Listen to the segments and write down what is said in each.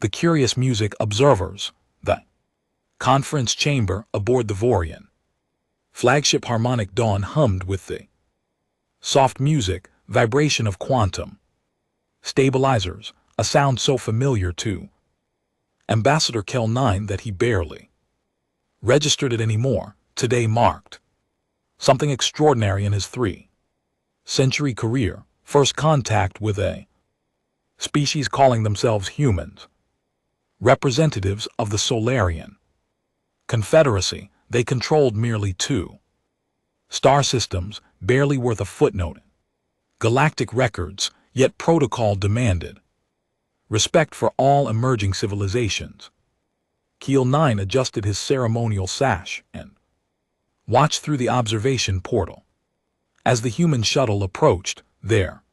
the curious music observers, the conference chamber aboard the Vorian. Flagship harmonic dawn hummed with the soft music, vibration of quantum stabilizers, a sound so familiar to Ambassador Kel 9 that he barely registered it anymore. Today marked something extraordinary in his 3-century career, first contact with a species calling themselves humans, representatives of the Solarian Confederacy. They controlled merely 2 star systems, barely worth a footnote. Galactic records, yet protocol demanded respect for all emerging civilizations. Keel 9 adjusted his ceremonial sash and watched through the observation portal. As the human shuttle approached, their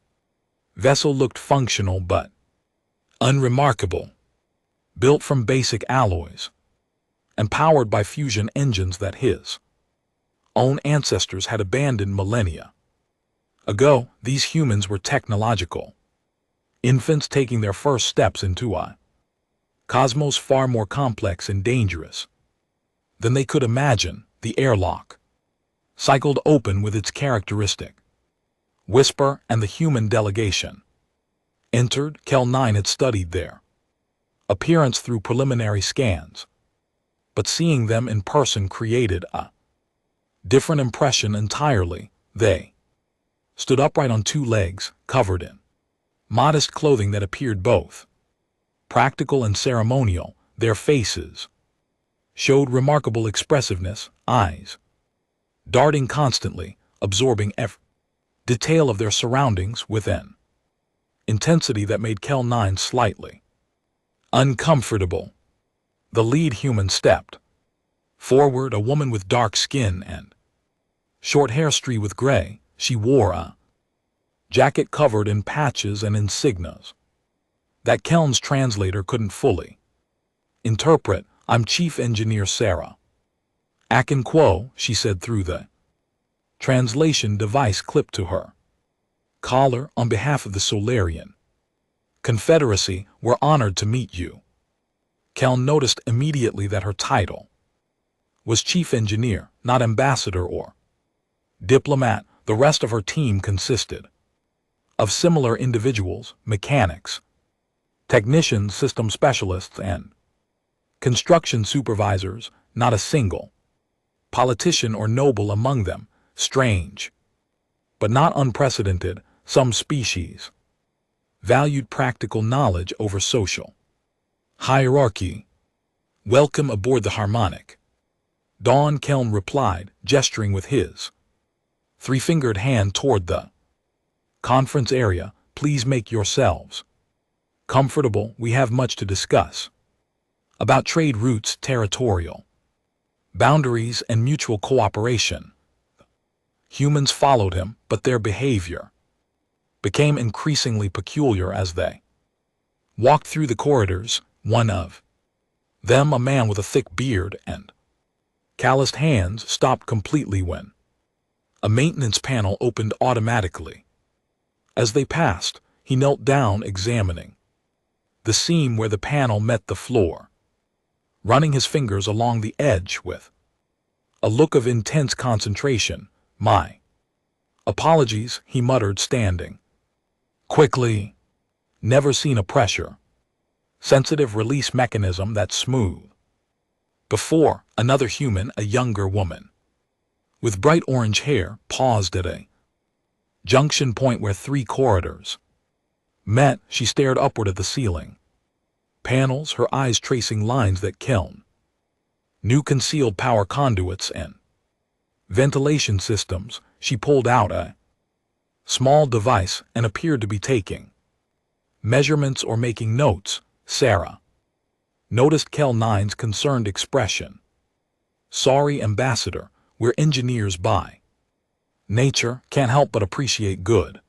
vessel looked functional but unremarkable, built from basic alloys and powered by fusion engines that his own ancestors had abandoned millennia ago. These humans were technological infants taking their first steps into a cosmos far more complex and dangerous than they could imagine. The airlock cycled open with its characteristic whisper, and the human delegation entered. Kel 9 had studied their appearance through preliminary scans, but seeing them in person created a different impression entirely. They stood upright on 2 legs, covered in modest clothing that appeared both practical and ceremonial. Their faces showed remarkable expressiveness, eyes darting constantly, absorbing every detail of their surroundings with an intensity that made Kel 9 slightly uncomfortable. The lead human stepped forward, a woman with dark skin and short hair streaked with gray. She wore a jacket covered in patches and insignias that Kel's translator couldn't fully interpret. "I'm Chief Engineer Sarah Akinquo," she said through the translation device clipped to her collar. "On behalf of the Solarian Confederacy, we're honored to meet you." Kel noticed immediately that her title was Chief Engineer, not Ambassador or diplomat. The rest of her team consisted of similar individuals: mechanics, technicians, system specialists, and construction supervisors. Not a single politician or noble among them. Strange, but not unprecedented. Some species valued practical knowledge over social hierarchy. "Welcome aboard the Harmonic Dawn," Kelm replied, gesturing with his 3-fingered hand toward the conference area. "Please make yourselves comfortable. We have much to discuss about trade routes, territorial boundaries, and mutual cooperation." Humans followed him, but their behavior became increasingly peculiar as they walked through the corridors. One of them, a man with a thick beard and calloused hands, stopped completely when a maintenance panel opened automatically. As they passed, he knelt down, examining the seam where the panel met the floor, running his fingers along the edge with a look of intense concentration. "My apologies," he muttered, standing quickly. "Never seen a pressure sensitive release mechanism that smooth before." Another human, a younger woman with bright orange hair, paused at a junction point where 3 corridors met. She stared upward at the ceiling panels, her eyes tracing lines that Kelm knew concealed power conduits and ventilation systems. She pulled out a small device and appeared to be taking measurements or making notes. Sarah noticed Kel 9's concerned expression. "Sorry, Ambassador, we're engineers by nature, can't help but appreciate good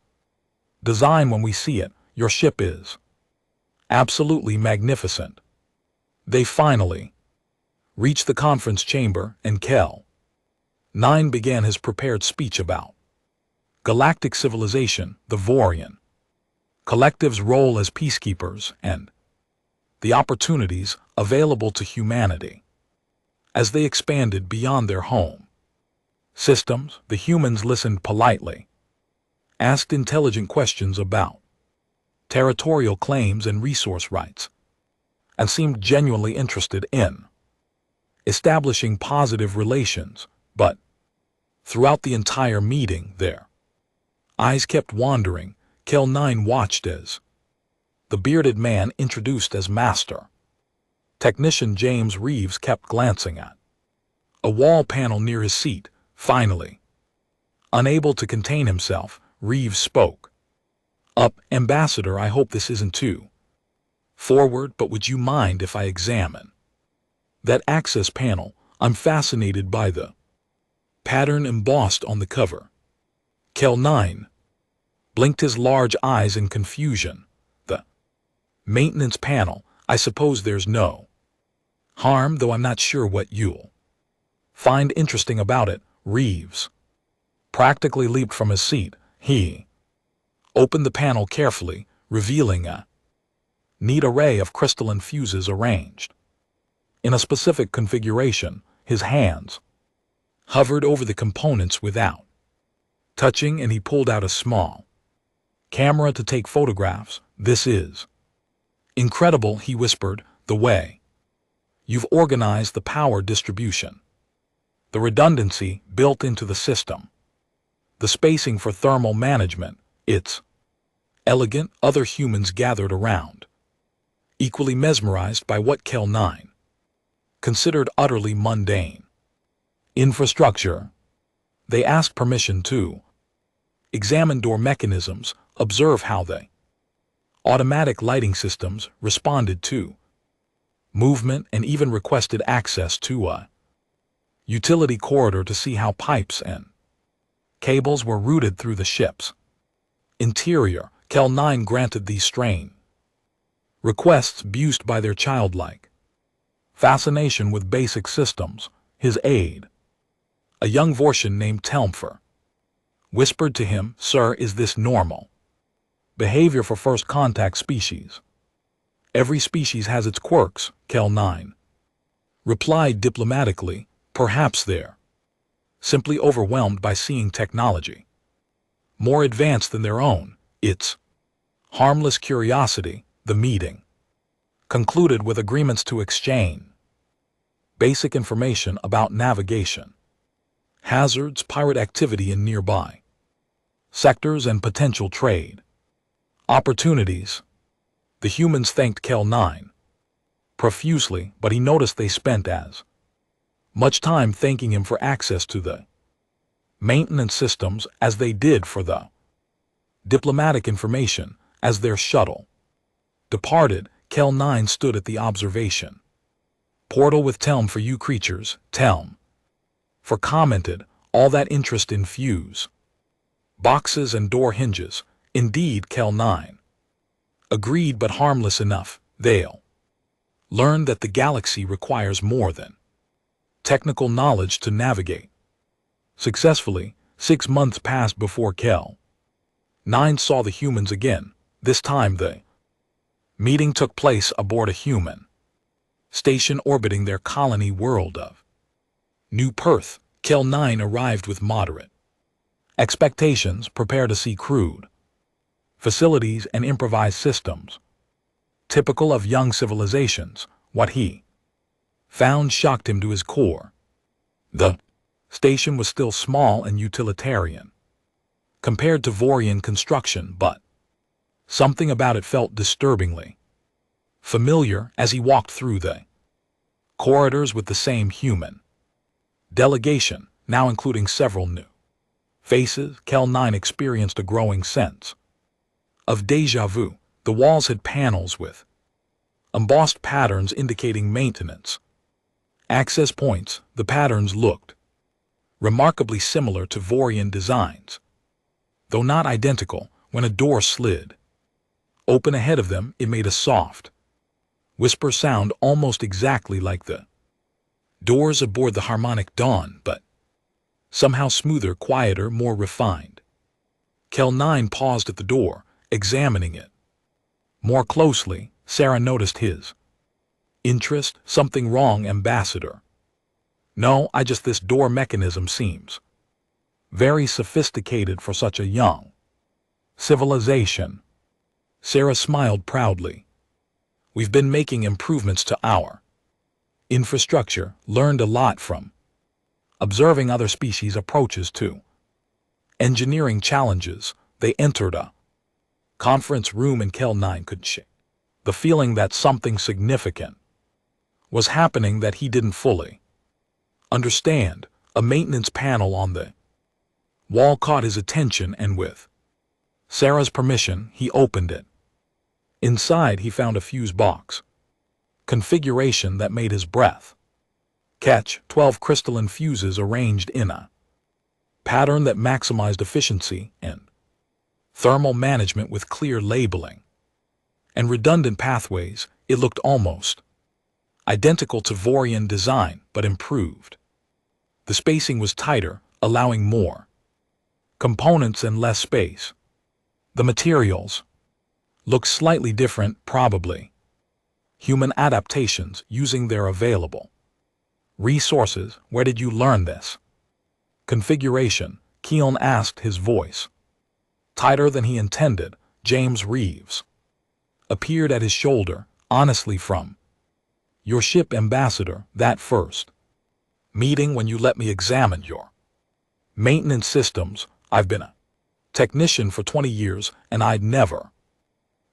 design when we see it. Your ship is absolutely magnificent." They finally reached the conference chamber, and Kel 9 began his prepared speech about galactic civilization, the Vorian collective's role as peacekeepers, and the opportunities available to humanity. As they expanded beyond their home systems, the humans listened politely, asked intelligent questions about territorial claims and resource rights, and seemed genuinely interested in establishing positive relations. But throughout the entire meeting, their eyes kept wandering. Kel-9 watched as the bearded man introduced as Master Technician James Reeves kept glancing at a wall panel near his seat. Finally, unable to contain himself, Reeves spoke up. "Ambassador, I hope this isn't too forward, but would you mind if I examine that access panel? I'm fascinated by the pattern embossed on the cover." Kel-9 blinked his large eyes in confusion. "The maintenance panel? I suppose there's no harm, though I'm not sure what you'll find interesting about it." Reeves practically leaped from his seat. He opened the panel carefully, revealing a neat array of crystalline fuses arranged in a specific configuration. His hands hovered over the components without touching, and he pulled out a small camera to take photographs. "This is incredible," he whispered, "the way you've organized the power distribution, the redundancy built into the system, the spacing for thermal management. It's elegant." Other humans gathered around, equally mesmerized by what Kel-9 considered utterly mundane infrastructure. They asked permission to examine door mechanisms, observe how the automatic lighting systems responded to movement, and even requested access to a utility corridor to see how pipes and cables were routed through the ship's interior. Kel-9 granted these strange requests, buoyed by their childlike fascination with basic systems. His aide, a young Warship named Telmfer, whispered to him, "Sir, is this normal behavior for first contact species?" "Every species has its quirks," Kel-9 replied diplomatically. "Perhaps they're simply overwhelmed by seeing technology more advanced than their own. It's harmless curiosity." The meeting concluded with agreements to exchange basic information about navigation hazards, pirate activity in nearby sectors, and potential trade opportunities. The humans thanked Kel-9 profusely, but he noticed they spent as much time thanking him for access to the maintenance systems as they did for the diplomatic information. As their shuttle departed, Kel-9 stood at the observation portal with "Telm for you creatures." Telm for commented, "All that interest in fuse boxes and door hinges." "Indeed," Kel-9 agreed, "but harmless enough. They'll learn that the galaxy requires more than technical knowledge to navigate successfully." 6 months passed before Kel-9 saw the humans again. This time the meeting took place aboard a human station orbiting their colony world of New Perth. Kel-9 arrived with moderate expectations, prepared to see crude facilities and improvised systems typical of young civilizations. What he found shocked him to his core. The station was still small and utilitarian compared to Vorian construction, but something about it felt disturbingly familiar. As he walked through the corridors with the same human delegation, now including several new faces, Kel-9 experienced a growing sense of déjà vu. The walls had panels with embossed patterns indicating maintenance access points. The patterns looked remarkably similar to Vorian designs, though not identical. When a door slid open ahead of them, it made a soft whisper sound almost exactly like the doors aboard the Harmonic Dawn, but somehow smoother, quieter, more refined. Kel-9 paused at the door, examining it more closely. Sarah noticed his Interest? Something wrong, Ambassador? No, this door mechanism seems very sophisticated for such a young civilization. Sarah smiled proudly. We've been making improvements to our infrastructure, learned a lot from observing other species' approaches to engineering challenges. They entered a conference room and Kel 9 could shake the feeling that something significant was happening that he didn't fully understand. A maintenance panel on the wall caught his attention, and with Sarah's permission, he opened it. Inside, he found a fuse box configuration that made his breath catch. 12 crystalline fuses arranged in a pattern that maximized efficiency and thermal management with clear labeling and redundant pathways. It looked almost identical to Vorian design, but improved. The spacing was tighter, allowing more components and less space. The materials looked slightly different, probably human adaptations using their available resources. Where did you learn this configuration? Keon asked, his voice tighter than he intended. James Reeves appeared at his shoulder. Honestly, from your ship, Ambassador. That first meeting when you let me examine your maintenance systems. I've been a technician for 20 years, and I'd never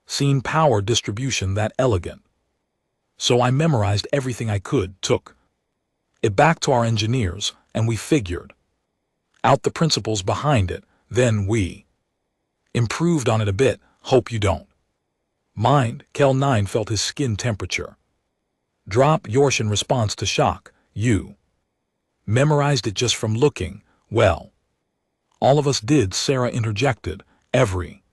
seen power distribution that elegant. So I memorized everything I could, took it back to our engineers, and we figured out the principles behind it. Then we improved on it a bit. Hope you don't mind. Kel 9 felt his skin temperature drop. Yorsh, in response to shock. You memorized it just from looking? Well, all of us did, Sarah interjected. Every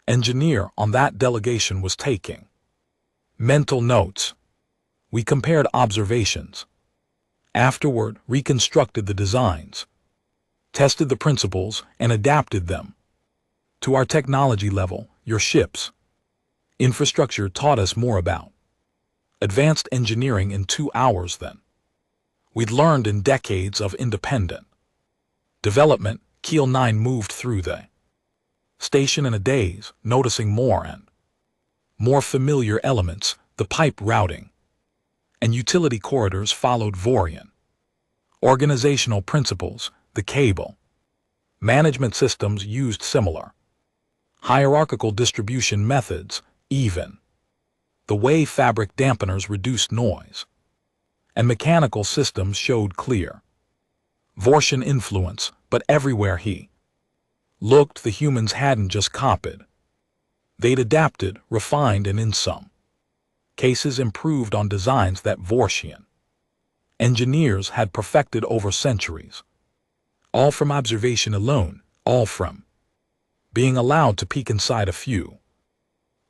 engineer on that delegation was taking mental notes. We compared observations. Afterward, reconstructed the designs, tested the principles, and adapted them to our technology level. Your ship's infrastructure taught us more about advanced engineering in 2 hours than we'd learned in decades of independent development. Keel 9 moved through the station in a daze, noticing more and more familiar elements. The pipe routing and utility corridors followed Vorian organizational principles. The cable management systems used similar hierarchical distribution methods. Even the way fabric dampeners reduced noise and mechanical systems showed clear Vortian influence. But everywhere he looked, the humans hadn't just copied. They'd adapted, refined, and in some cases improved on designs that Vortian engineers had perfected over centuries. All from observation alone, all from being allowed to peek inside a few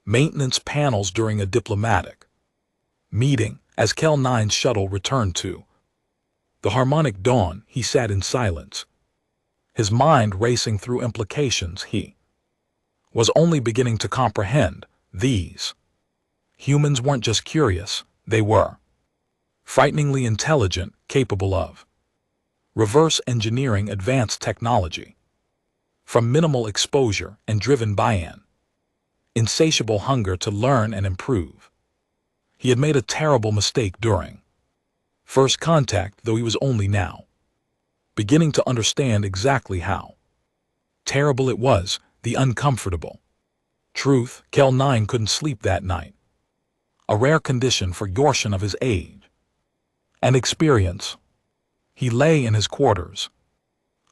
maintenance panels during a diplomatic meeting. As Kel 9's shuttle returned to the Harmonic Dawn, he sat in silence, his mind racing through implications he was only beginning to comprehend. These humans weren't just curious, they were frighteningly intelligent, capable of reverse engineering advanced technology from minimal exposure, and driven by an insatiable hunger to learn and improve. He had made a terrible mistake during first contact, though he was only now beginning to understand exactly how terrible it was. The uncomfortable truth: Kel 9 couldn't sleep that night, a rare condition for Yorshan of his age and experience. He lay in his quarters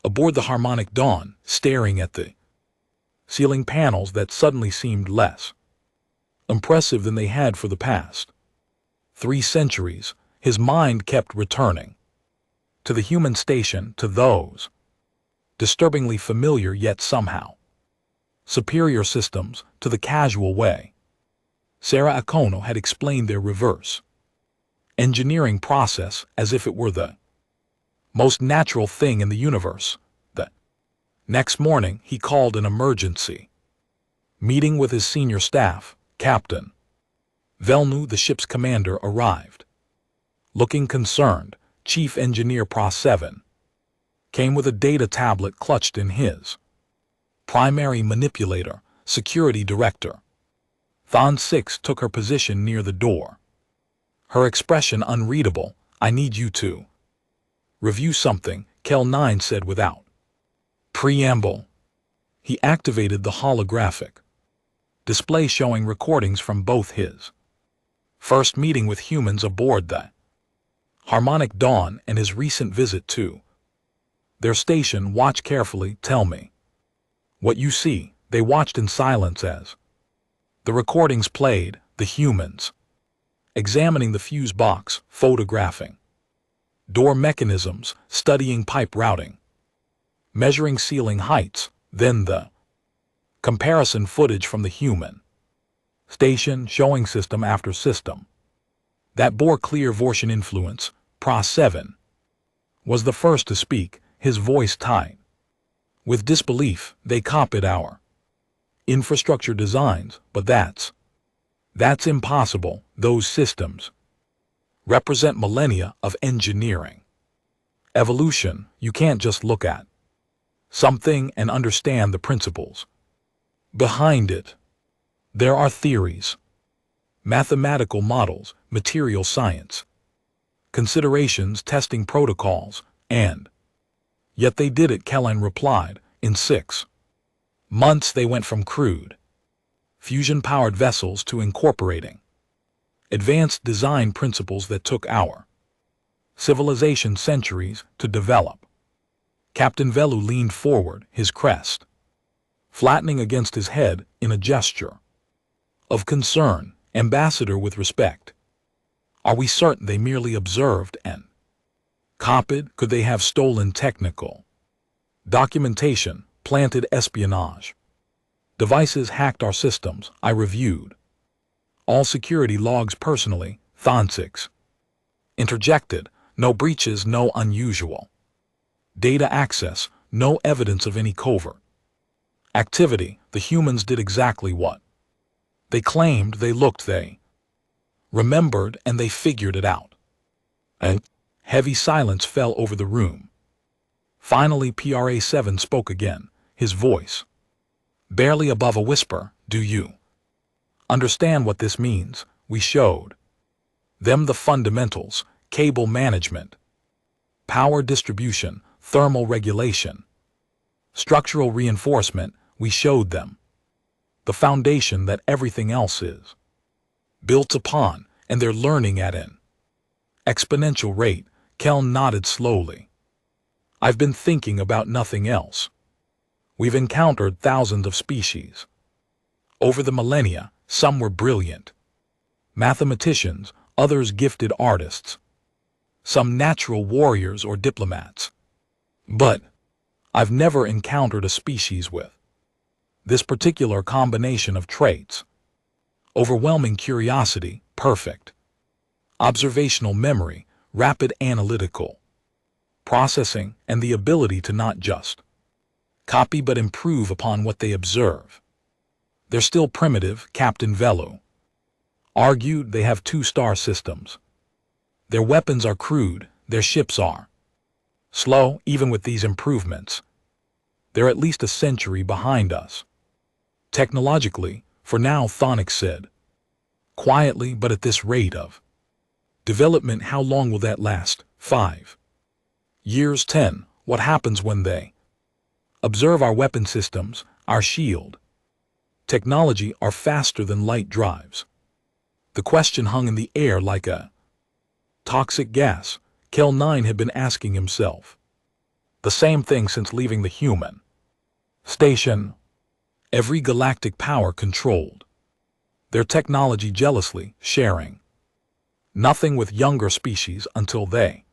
aboard the Harmonic Dawn, staring at the ceiling panels that suddenly seemed less impressive than they had for the past 3 centuries. His mind kept returning to the human station, to those disturbingly familiar yet somehow superior systems, to the casual way Sarah Akono had explained their reverse engineering process, as if it were the most natural thing in the universe. The next morning, he called an emergency meeting with his senior staff. Captain Velnu, the ship's commander, arrived. Looking concerned, Chief Engineer Pra 7 came with a data tablet clutched in his. Primary Manipulator, Security Director. Thon 6 took her position near the door. Her expression unreadable. I need you to review something, Kel 9 said without preamble. He activated the holographic display showing recordings from both his first meeting with humans aboard the Harmonic Dawn and his recent visit to their station. Watch carefully, tell me what you see. They watched in silence as the recordings played, the humans examining the fuse box, photographing door mechanisms, studying pipe routing, measuring ceiling heights, then the comparison footage from the human station showing system after system that bore clear Vortian influence. Pra 7 was the first to speak, his voice tight with disbelief. They copied our infrastructure designs, but that's impossible. Those systems represent millennia of engineering evolution. You can't just look at something and understand the principles behind it. There are theories, mathematical models, material science, considerations, testing protocols, and yet they did it, Kellen replied. In 6 months they went from crude, fusion-powered vessels to incorporating advanced design principles that took our civilization centuries to develop. Captain Velu leaned forward, his crest flattening against his head in a gesture of concern. Ambassador, with respect, are we certain they merely observed and copied? Could they have stolen technical documentation, planted espionage devices, hacked our systems? I reviewed all security logs personally, Thon 6 interjected. No breaches, no unusual data access, no evidence of any covert activity. The humans did exactly what they claimed. They looked, they remembered, and they figured it out. A heavy silence fell over the room. Finally, Pra 7 spoke again, his voice barely above a whisper. Do you understand what this means? We showed them the fundamentals, cable management, power distribution, thermal regulation, structural reinforcement. We showed them the foundation that everything else is built upon, and they're learning at an exponential rate. Kel nodded slowly. I've been thinking about nothing else. We've encountered thousands of species over the millennia. Some were brilliant mathematicians, others gifted artists, some natural warriors or diplomats. But I've never encountered a species with this particular combination of traits: overwhelming curiosity, perfect observational memory, rapid analytical processing, and the ability to not just copy but improve upon what they observe. They're still primitive, Captain Velu argued. They have 2-star systems. Their weapons are crude, their ships are slow. Even with these improvements, they're at least a century behind us technologically, for now, Thonic said quietly. But at this rate of development, how long will that last? 5 years, 10? What happens when they observe our weapon systems, our shield technology, are faster than light drives? The question hung in the air like a toxic gas. Kel 9 had been asking himself the same thing since leaving the human station. Every galactic power controlled their technology jealously, sharing nothing with younger species until they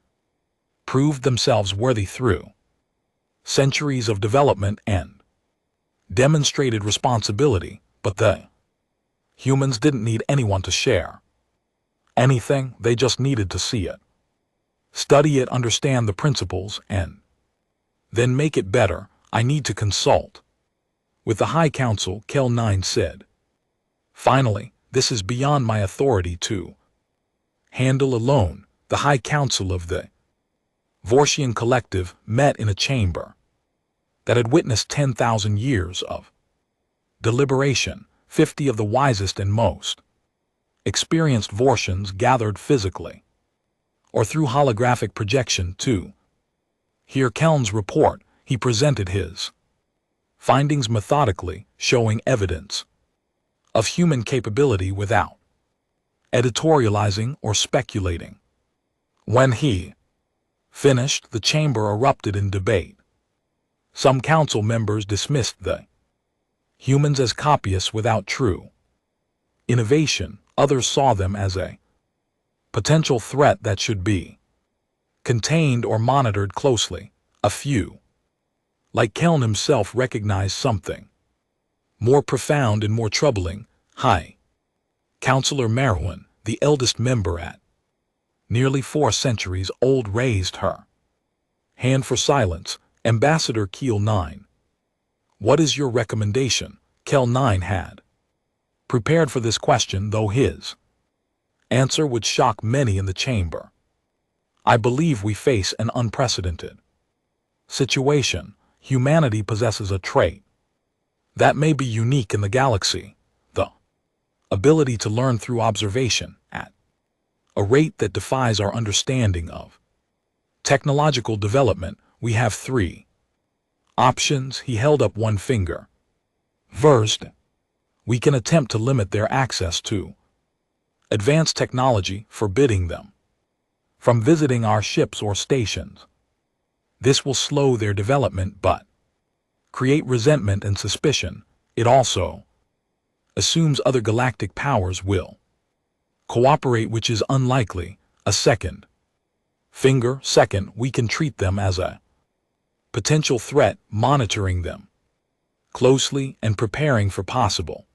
proved themselves worthy through centuries of development and demonstrated responsibility. But the humans didn't need anyone to share anything. They just needed to see it, study it, understand the principles, and then make it better. I need to consult with the High Council, Kel 9 said. Finally, This is beyond my authority to handle alone. The High Council of the Vorshian Collective met in a chamber that had witnessed 10,000 years of deliberation. 50 of the wisest and most experienced Vorsians gathered physically or through holographic projection to hear Keln's report. He presented his findings methodically, showing evidence of human capability without editorializing or speculating. When he finished, the chamber erupted in debate. Some council members dismissed the humans as copyists without true innovation. Others saw them as a potential threat that should be contained or monitored closely. A few, like Keln himself, recognized something more profound and more troubling. High Councillor Merwin, the eldest member at nearly 4 centuries old, raised her hand for silence. Ambassador Keel 9. What is your recommendation? Kel 9 had prepared for this question, though his answer would shock many in the chamber. I believe we face an unprecedented situation. Humanity possesses a trait that may be unique in the galaxy, the ability to learn through observation at a rate that defies our understanding of technological development. We have 3 options. He held up one finger. First, we can attempt to limit their access to advanced technology, forbidding them from visiting our ships or stations. This will slow their development but create resentment and suspicion. It also assumes other galactic powers will cooperate, which is unlikely. A second finger. Second, we can treat them as a potential threat, monitoring them closely and preparing for possible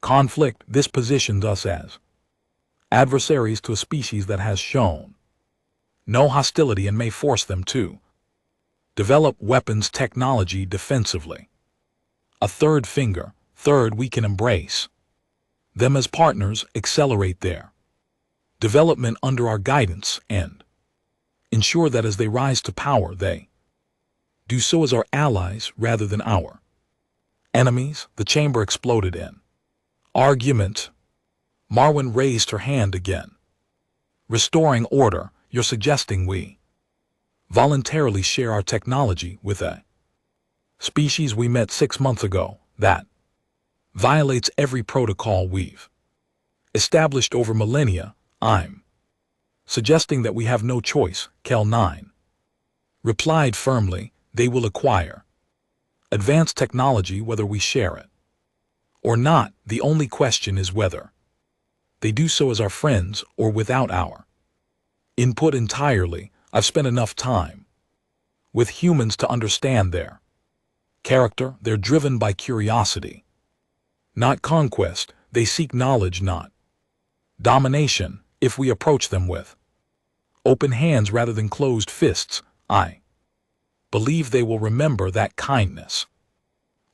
conflict. This positions us as adversaries to a species that has shown no hostility and may force them to develop weapons technology defensively. A third finger. Third, we can embrace them as partners, accelerate their development under our guidance, and ensure that as they rise to power, they do so as our allies rather than our enemies. The chamber exploded in argument. Marwin raised her hand again. Restoring order. You're suggesting we voluntarily share our technology with a species we met 6 months ago that violates every protocol we've established over millennia? I'm suggesting that we have no choice. Kel 9 replied firmly. They will acquire advanced technology whether we share it or not. The only question is whether they do so as our friends or without our input entirely. I've spent enough time with humans to understand their character. They're driven by curiosity, not conquest. They seek knowledge, not domination. If we approach them with open hands rather than closed fists, I believe they will remember that kindness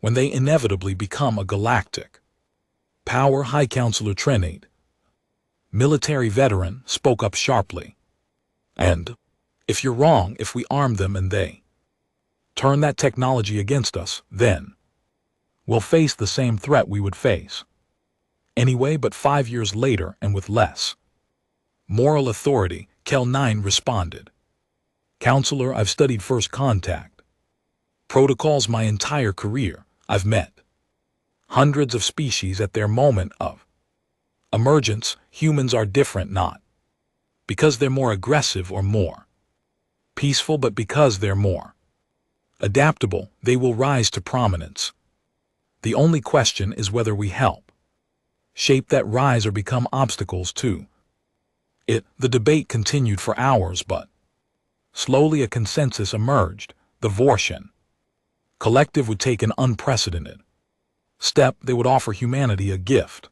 when they inevitably become a galactic power. High Counselor Trenade, military veteran, spoke up sharply. And if you're wrong, if we arm them and they turn that technology against us, then we'll face the same threat we would face anyway, but 5 years later and with less moral authority. Kel 9 responded. Counselor, I've studied first contact protocols my entire career. I've met hundreds of species at their moment of emergence. Humans are different, not because they're more aggressive or more peaceful, but because they're more adaptable. They will rise to prominence. The only question is whether we help shape that rise or become obstacles to it. The debate continued for hours, but slowly a consensus emerged. The Vorshian Collective would take an unprecedented step. They would offer humanity a gift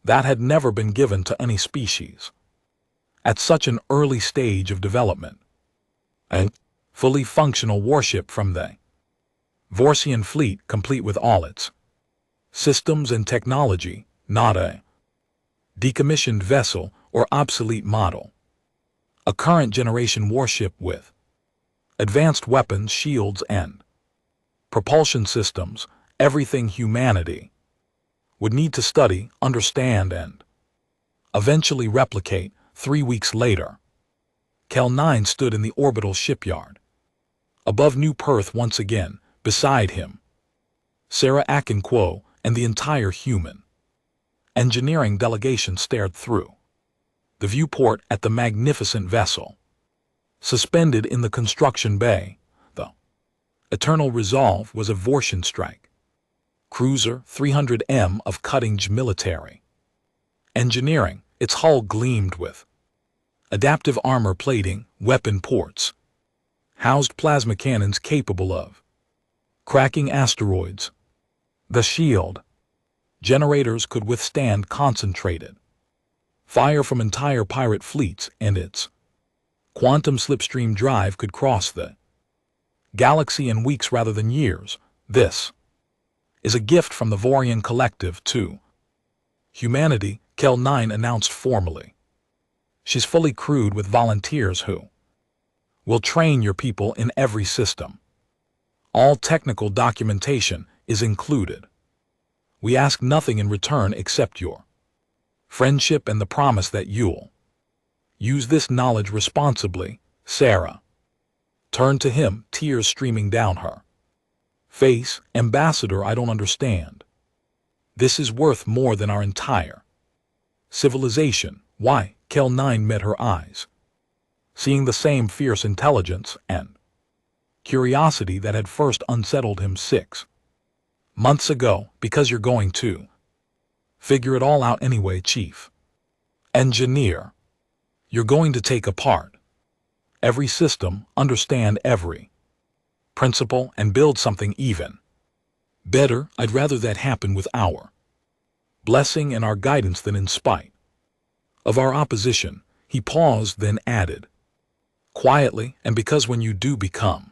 that had never been given to any species at such an early stage of development. A fully functional warship from the Vorsian fleet, complete with all its systems and technology, not a decommissioned vessel or obsolete model. A current generation warship with advanced weapons, shields, and propulsion systems, everything humanity would need to study, understand, and eventually replicate. 3 weeks later, Kel 9 stood in the orbital shipyard. Above New Perth once again, beside him, Sarah Akinquo and the entire human engineering delegation stared through the viewport at the magnificent vessel. Suspended in the construction bay, the eternal resolve was a Warship strike cruiser 300M of cutting-edge military engineering. Its hull gleamed with adaptive armor plating, weapon ports, housed plasma cannons capable of cracking asteroids. The shield generators could withstand concentrated fire from entire pirate fleets, and its quantum slipstream drive could cross the galaxy in weeks rather than years. This is a gift from the Vorian Collective to humanity, Kel 9 announced formally. She's fully crewed with volunteers who will train your people in every system. All technical documentation is included. We ask nothing in return except your friendship and the promise that you'll use this knowledge responsibly. Sarah turned to him, tears streaming down her face. Ambassador, I don't understand. This is worth more than our entire civilization. Why? Kel 9 met her eyes, seeing the same fierce intelligence and curiosity that had first unsettled him 6 months ago. Because you're going to figure it all out anyway, Chief Engineer. You're going to take apart every system, understand every principle, and build something even better. I'd rather that happen with our blessing and our guidance than in spite of our opposition. He paused, then added quietly, and because when you do become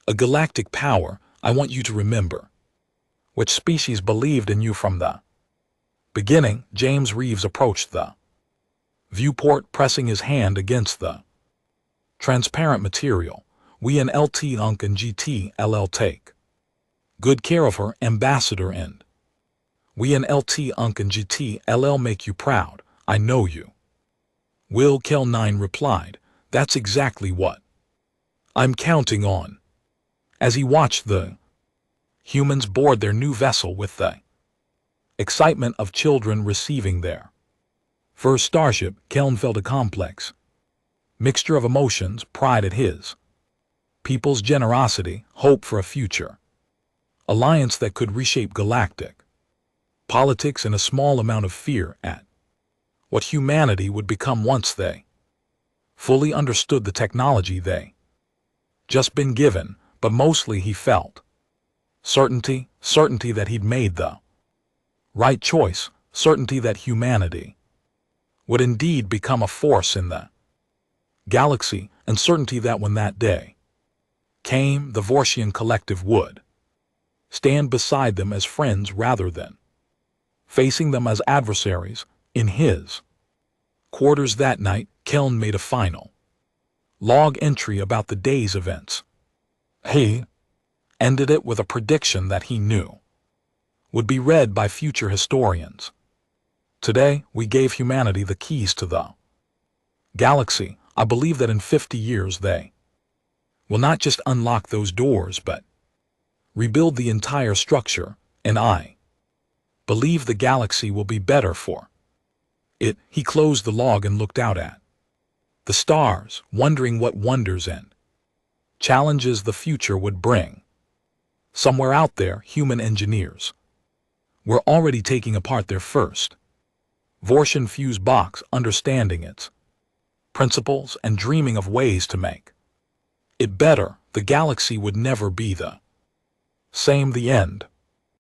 a galactic power, I want you to remember which species believed in you from the beginning. James Reeves approached the viewport, pressing his hand against the transparent material. We in LT Unc and GT LL take good care of her, Ambassador, and we in LT Unc and GT LL make you proud. I know you will, Kel 9 replied. That's exactly what I'm counting on. As he watched the humans board their new vessel with the excitement of children receiving their first starship, Keln felt a complex mixture of emotions: pride at his people's generosity, hope for a future alliance that could reshape galactic politics, and a small amount of fear at what humanity would become once they fully understood the technology they just been given. But mostly he felt certainty that he'd made the right choice, certainty that humanity would indeed become a force in the galaxy, and certainty that when that day came, the Vorian Collective would stand beside them as friends rather than facing them as adversaries. In his quarters that night, Keln made a final log entry about the day's events. He ended it with a prediction that he knew would be read by future historians. Today, we gave humanity the keys to the galaxy. I believe that in 50 years they will not just unlock those doors, but rebuild the entire structure, and I believe the galaxy will be better for it. He closed the log and looked out at the stars, wondering what wonders and challenges the future would bring. Somewhere out there, human engineers were already taking apart their first Vorian fuse box, understanding its principles and dreaming of ways to make it better. The galaxy would never be the same. The end.